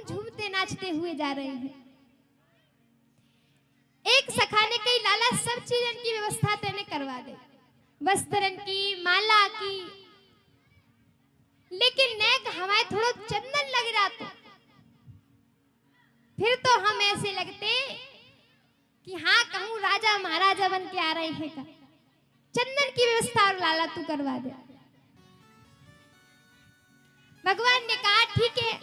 खूब झूमते नाचते हुए जा रहे हैं। एक सखा ने कही लाला सब चीजन की व्यवस्था तेने करवा दे, वस्त्रन की, माला की, लेकिन नेक हमारे थोड़ा चंदन लग रहा फिर तो हम ऐसे लगते कि हाँ कहूँ राजा महाराजा बन के आ रहे हैं का। चंदन की व्यवस्था और लाला तू करवा दे। भगवान ने कहा ठीक है,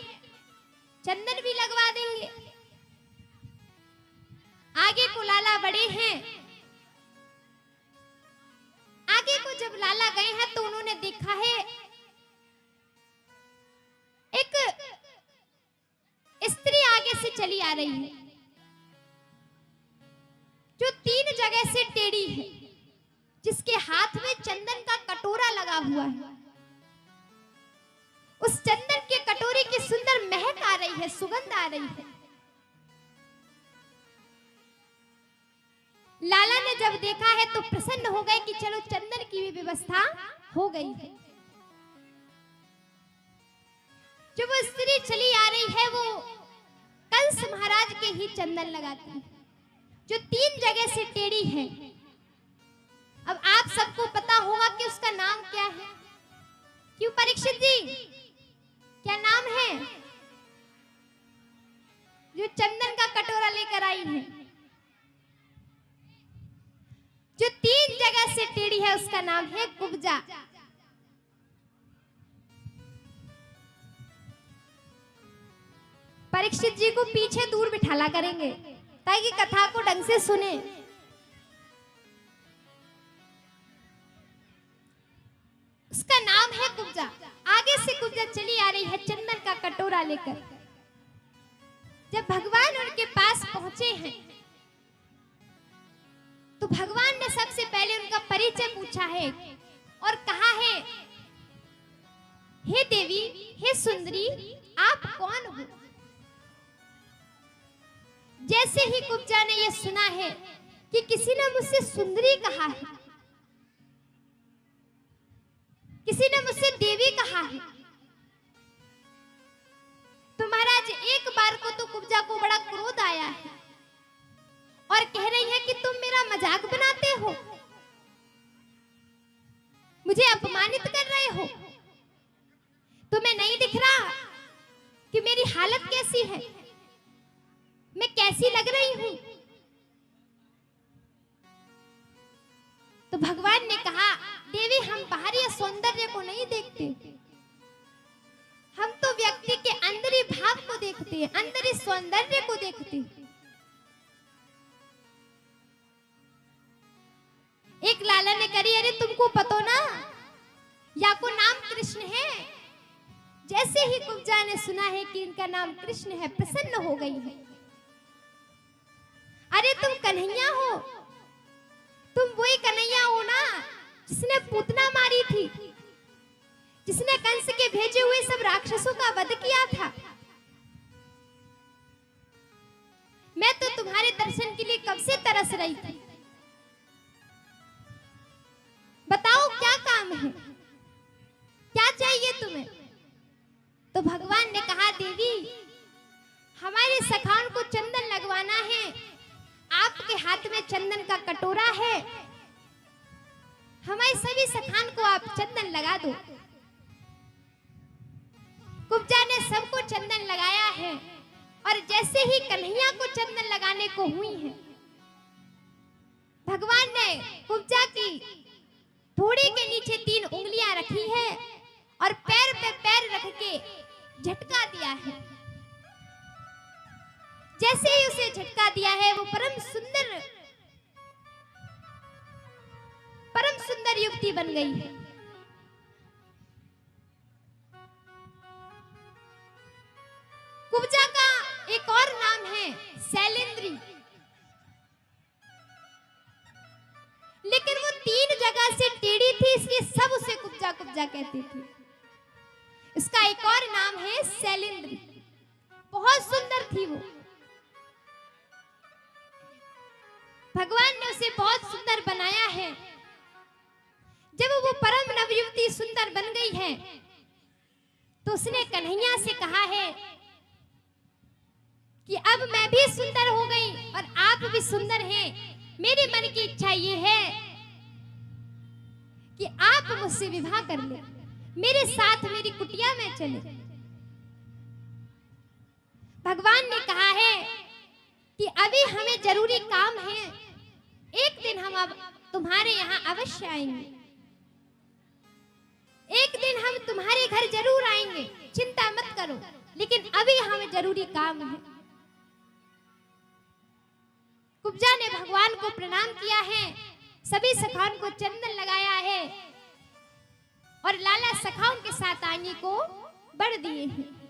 चंदन भी लगवा देंगे। आगे को लाला बड़े हैं, आगे को जब लाला गए हैं तो उन्होंने देखा है एक स्त्री आगे से चली आ रही है जो 3 जगह से टेढ़ी है, जिसके हाथ में चंदन का कटोरा लगा हुआ है। उस चंदन के कटोरे की सुंदर महक आ रही है, सुगंध आ रही है। लाला ने जब देखा है तो प्रसन्न हो गए कि चलो चंदन की भी व्यवस्था हो गई है। जो वो स्त्री चली आ रही है वो कंस महाराज के ही चंदन लगाती है, जो 3 जगह से टेढ़ी है। अब आप सबको पता होगा कि उसका नाम क्या है। क्यों परीक्षित जी, क्या नाम है जो चंदन का कटोरा लेकर आई है? जो 3 जगह से टेढ़ी है उसका नाम है कुब्जा। परीक्षित जी को पीछे दूर बिठाला करेंगे ताकि कथा को ढंग से सुने। उसका नाम है कुब्जा। आगे से कुब्जा चली आ रही है चंदन का कटोरा लेकर। जब भगवान उनके पास पहुंचे हैं तो भगवान ने सबसे पहले उनका परिचय पूछा है और कहा है, हे देवी, हे सुंदरी, आप कौन हो? जैसे ही कुब्जा ने यह सुना है कि किसी ने मुझसे सुंदरी कहा है, किसी ने मुझसे देवी कहा है, तो महाराज एक बार को तो कुब्जा को बड़ा क्रोध आया है और कह रही है कि तुम मेरा मजाक बनाते हो, मुझे अपमानित कर रहे हो। तुम्हें नहीं दिख रहा कि मेरी हालत कैसी है, मैं कैसी लग रही हूं? तो भगवान ने कहा, देवी हम बाहरी सौंदर्य को नहीं देखते, हम तो व्यक्ति के अंदरी भाव को देखते हैं, अंदरी सौंदर्य को देखते हैं। एक लाला ने करी, अरे तुमको पता ना, या को नाम कृष्ण है। जैसे ही कुब्जा ने सुना है कि इनका नाम कृष्ण है, प्रसन्न हो गई है। अरे तुम कन्हैया हो, तुम वही कन्हैया हो ना जिसने पूतना मारी थी, जिसने कंस के भेजे हुए सब राक्षसों का वध किया था। मैं तो तुम्हारे दर्शन के लिए कब से तरस रही थी। बताओ क्या काम है, क्या चाहिए तुम्हें? तो भगवान ने कहा, देवी हमारे सखाओं को चंदन लगवाना है, आपके हाथ में चंदन का कटोरा है, हमारे सभी सखान को आप चंदन लगा दो। कुब्जा ने सबको चंदन लगाया है और जैसे ही कन्हैया को चंदन लगाने को हुई है, भगवान ने कुब्जा की थोड़ी के नीचे 3 उंगलियां रखी है और पैर पे पैर रख के झटका दिया है। जैसे ही उसे झटका दिया है वो परम सुंदर युवती बन गई है। कुब्जा का एक और नाम है शैलेंद्री, लेकिन वो 3 जगह से टेढ़ी थी इसलिए सब उसे कुब्जा कुब्जा कहते थे। इसका एक और नाम है शैलेंद्री। बहुत सुंदर थी वो, भगवान ने उसे बहुत सुंदर बनाया है। जब वो परम नवयुवती सुंदर बन गई है तो उसने कन्हैया से कहा है कि अब मैं भी सुंदर हो गई और आप भी सुंदर हैं। मेरे मन की इच्छा ये है कि आप मुझसे विवाह कर ले, मेरे साथ मेरी कुटिया में चले। भगवान ने कहा है कि अभी हमें जरूरी काम है, एक दिन हम अब तुम्हारे यहाँ अवश्य आएंगे, एक दिन हम तुम्हारे घर जरूर आएंगे, चिंता मत करो, लेकिन अभी हमें जरूरी काम है। कुब्जा ने भगवान को प्रणाम किया है, सभी सखाओं को चंदन लगाया है और लाला सखाओं के साथ आने को बढ़ दिए हैं।